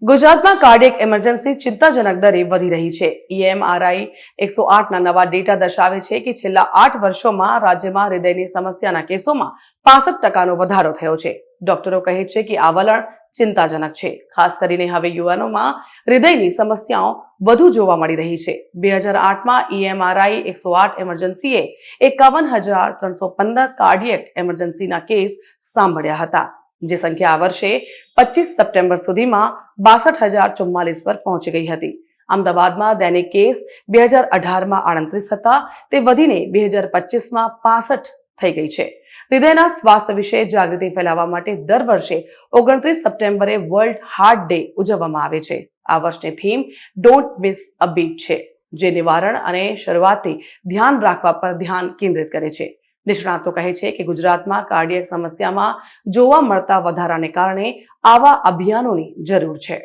ગુજરાતમાં cardiac emergency ચિંતાજનક દરે વધી રહી છે। EMRI 108ના નવા ડેટા દર્શાવે છે કે છેલ્લા 8 વર્ષોમાં રાજ્યમાં હૃદયની સમસ્યાના કેસોમાં 65% વધારો થયો છે। ડોક્ટરો કહે છે કે આ વલણ ચિંતાજનક છે, ખાસ કરીને હવે યુવાનોમાં હૃદયની સમસ્યાઓ વધુ જોવા મળી રહી છે। 2008માં EMRI 108 ઇમરજન્સીએ 51,315 કાર્ડિયક ઇમરજન્સીના કેસ સાંભળ્યા હતા, જે સંખ્યા આ વર્ષે 25 સપ્ટેમ્બર સુધીમાં 62,044 પર પહોંચી ગઈ હતી। અમદાવાદમાં દૈનિક કેસ 2018માં 38 હતા, તે વધીને 2025માં 65 થઈ ગઈ છે। હૃદયના સ્વાસ્થ્ય વિશે જાગૃતિ ફેલાવવા માટે દર વર્ષે 29 સપ્ટેમ્બરે વર્લ્ડ હાર્ટ ડે ઉજવવામાં આવે છે। આ વર્ષની theme don't miss a bit છે, જે નિવારણ અને શરૂઆતથી ધ્યાન રાખવા પર ધ્યાન કેન્દ્રિત કરે છે। નિષ્ણાતો કહે છે કે ગુજરાતમાં કાર્ડિયક સમસ્યામાં જોવા મળતા વધારાને કારણે આવા અભિયાનોની જરૂર છે।